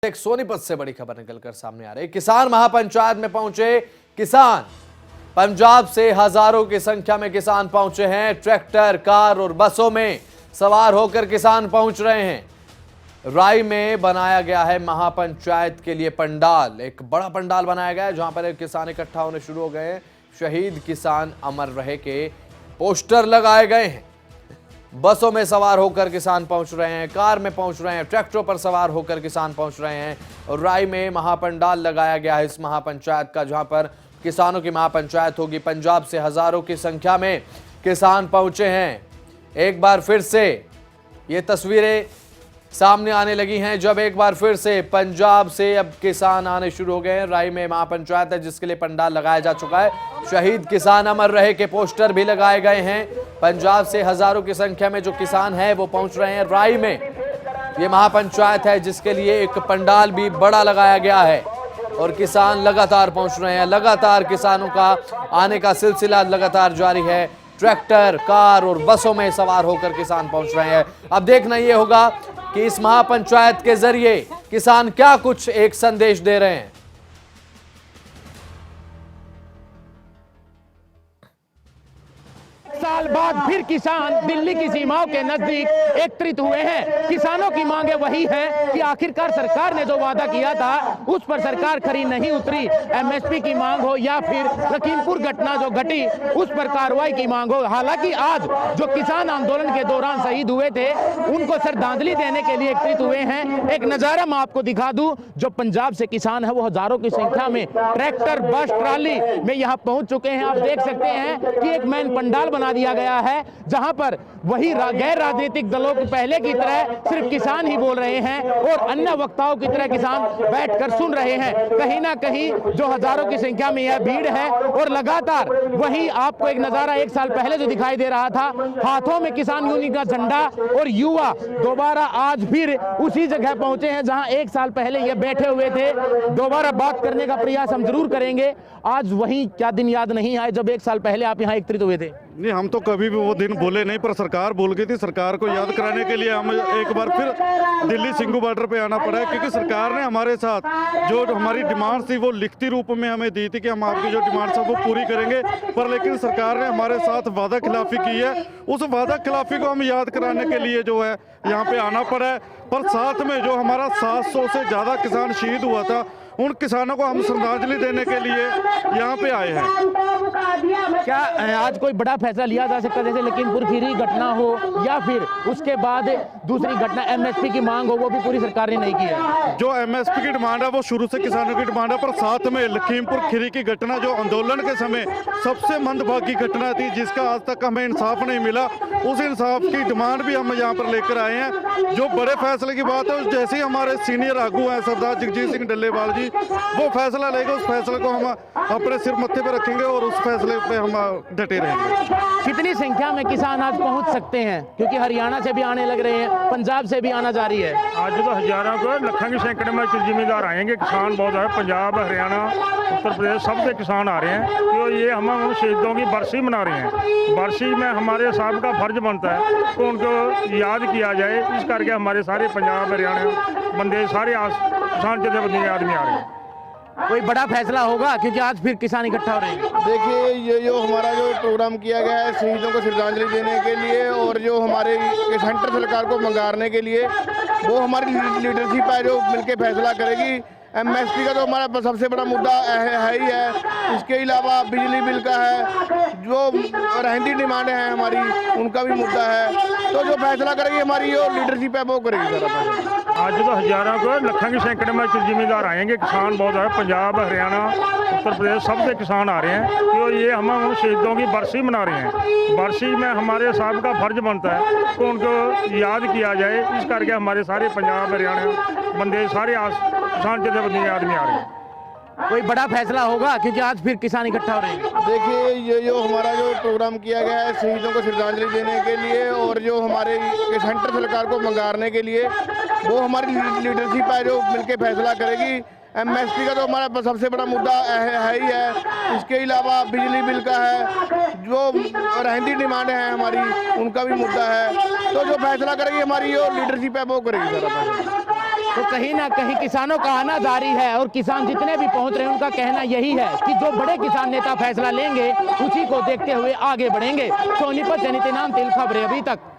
एक सोनीपत से बड़ी खबर निकलकर सामने आ रही। किसान महापंचायत में पहुंचे किसान। पंजाब से हजारों की संख्या में किसान पहुंचे हैं। ट्रैक्टर, कार और बसों में सवार होकर किसान पहुंच रहे हैं। राई में बनाया गया है महापंचायत के लिए पंडाल। एक बड़ा पंडाल बनाया गया है जहां पर किसान इकट्ठा होने शुरू हो गए हैं। शहीद किसान अमर रहे के पोस्टर लगाए गए हैं। बसों में सवार होकर किसान पहुंच रहे हैं, कार में पहुंच रहे हैं, ट्रैक्टरों पर सवार होकर किसान पहुंच रहे हैं। और राई में महापंडाल लगाया गया है इस महापंचायत का, जहां पर किसानों की महापंचायत होगी। पंजाब से हजारों की संख्या में किसान पहुंचे हैं। एक बार फिर से ये तस्वीरें सामने आने लगी हैं जब एक बार फिर से पंजाब से अब किसान आने शुरू हो गए हैं। राई में महापंचायत है जिसके लिए पंडाल लगाया जा चुका है। शहीद किसान अमर रहे के पोस्टर भी लगाए गए हैं। पंजाब से हजारों की संख्या में जो किसान हैं वो पहुंच रहे हैं राई में। ये महापंचायत है जिसके लिए एक पंडाल भी बड़ा लगाया गया है और किसान लगातार पहुंच रहे हैं। लगातार किसानों का आने का सिलसिला लगातार जारी है। ट्रैक्टर, कार और बसों में सवार होकर किसान पहुंच रहे हैं। अब देखना यह होगा कि इस महापंचायत के जरिए किसान क्या कुछ एक संदेश दे रहे हैं। साल बाद फिर किसान दिल्ली की सीमाओं के नजदीक एकत्रित हुए हैं। किसानों की मांगे वही है कि आखिरकार सरकार ने जो वादा किया था उस पर सरकार खरी नहीं उतरी। एमएसपी की मांग हो या फिर लखीमपुर घटना जो घटी उस पर कार्रवाई की मांग हो। हालांकि आज जो किसान आंदोलन के दौरान शहीद हुए थे उनको श्रद्धांजलि देने के लिए एकत्रित हुए हैं। एक नजारा मैं आपको दिखा दूं, जो पंजाब से किसान है वो हजारों की संख्या में ट्रैक्टर, बस, ट्राली में यहाँ पहुंच चुके हैं। आप देख सकते हैं कि एक मैन पंडाल बना दिया गया है जहां पर वही गैर राजनीतिक दलों के पहले की तरह सिर्फ किसान ही बोल रहे हैं और अन्य वक्ताओं की तरह किसान बैठकर सुन रहे हैं। कहीं ना कहीं जो हजारों की संख्या में यह भीड़ है और लगातार वही आपको एक नजारा एक साल पहले जो दिखाई दे रहा था, हाथों में किसान यूनियन का झंडा और युवा दोबारा आज फिर उसी जगह पहुंचे हैं जहां एक साल पहले ये बैठे हुए थे। दोबारा बात करने का प्रयास हम जरूर करेंगे। आज वही क्या दिन याद नहीं आए जब एक साल पहले आप यहाँ एकत्रित हुए थे? नहीं, हम तो कभी भी वो दिन भूले नहीं, पर सरकार भूल गई थी। सरकार को याद कराने के लिए हम एक बार फिर दिल्ली सिंघू बॉर्डर पे आना पड़ा है, क्योंकि सरकार ने हमारे साथ जो हमारी डिमांड थी वो लिखती रूप में हमें दी थी कि हम आपकी जो डिमांड है वो पूरी करेंगे। पर लेकिन सरकार ने हमारे साथ वादा खिलाफी की है। उस वादा खिलाफी को हम याद कराने के लिए जो है यहाँ पे आना पड़ा है। पर साथ में जो हमारा 700 से ज़्यादा किसान शहीद हुआ था, उन किसानों को हम श्रद्धांजलि देने के लिए यहाँ पे आए हैं। क्या आज कोई बड़ा फैसला लिया जा सकता है, जैसे लखीमपुर खीरी घटना हो या फिर उसके बाद दूसरी घटना एमएसपी की मांग हो, वो भी पूरी सरकार ने नहीं की है? जो एमएसपी की डिमांड है वो शुरू से किसानों की डिमांड है, पर साथ में लखीमपुर खीरी की घटना जो आंदोलन के समय सबसे मंदभागी घटना थी, जिसका आज तक हमें इंसाफ नहीं मिला, उस इंसाफ की डिमांड भी हम यहाँ पर लेकर आए हैं। जो बड़े फैसले की बात है, जैसे ही हमारे सीनियर आगू हैं सरदार जगजीत सिंह डल्लेवाल जी, वो फैसला लेगा, उस फैसले को हम अपने सिर मत्थे पे रखेंगे और उस फैसले पे हम डटे रहेंगे। कितनी संख्या में किसान आज पहुंच सकते हैं, क्योंकि हरियाणा से भी आने लग रहे हैं, पंजाब से भी आना जारी है? आज तो हजारों को लाखों की सैकड़े में जिम्मेदार आएंगे। किसान बहुत है, पंजाब, हरियाणा, उत्तर प्रदेश, सब से किसान आ रहे हैं। तो ये हम शहीदों की बरसी मना रहे हैं। बरसी में हमारे साहब का फर्ज बनता है तो उनको याद किया जाए। इस करके हमारे सारे पंजाब, हरियाणा बंदे, सारे किसान जथेबंदी के आदमी आ रहे हैं। कोई बड़ा फैसला होगा क्योंकि आज फिर किसान इकट्ठा हो रहे हैं? देखिए, ये जो हमारा जो प्रोग्राम किया गया है शहीदों को श्रद्धांजलि देने के लिए और जो हमारे सेंटर सरकार को मंगारने के लिए, वो हमारी लीडरशिप है जो मिलके फैसला करेगी। एमएसपी का तो हमारा सबसे बड़ा मुद्दा है ही है। इसके अलावा बिजली बिल का है, जो रहंदी डिमांडें हैं हमारी, उनका भी मुद्दा है। तो जो फैसला करेगी हमारी जो लीडरशिप है वो करेगी सारा फैसला। आज तो हजारों को लाखों की सैकड़े में जिम्मेदार आएंगे। किसान बहुत है, पंजाब, हरियाणा, उत्तर प्रदेश, सब से किसान आ रहे हैं। तो ये हम शहीदों की बरसी मना रहे हैं। बरसी में हमारे साहब का फर्ज बनता है तो उनको याद किया जाए। इस करके हमारे सारे पंजाब, हरियाणा बंदे, सारे किसान जथेबंदी के आदमी आ रहे हैं। कोई बड़ा फैसला होगा क्योंकि आज फिर किसान इकट्ठा हो रहे हैं? देखिए, ये जो हमारा जो प्रोग्राम किया गया है शहीदों को श्रद्धांजलि देने के लिए और जो हमारे सेंटर सरकार को मंगारने के लिए, वो हमारी लीडरशिप है जो मिलके फैसला करेगी। एमएसपी का तो हमारा सबसे बड़ा मुद्दा है ही है। इसके अलावा बिजली बिल का है, जो रहंदी डिमांडें हैं हमारी, उनका भी मुद्दा है। तो जो फैसला करेगी हमारी जो लीडरशिप है वो करेगी सारा फैसला। तो कहीं ना कहीं किसानों का आना जारी है और किसान जितने भी पहुंच रहे हैं उनका कहना यही है कि जो बड़े किसान नेता फैसला लेंगे उसी को देखते हुए आगे बढ़ेंगे। सोनीपत से नितिन नाम तिल खबरें अभी तक।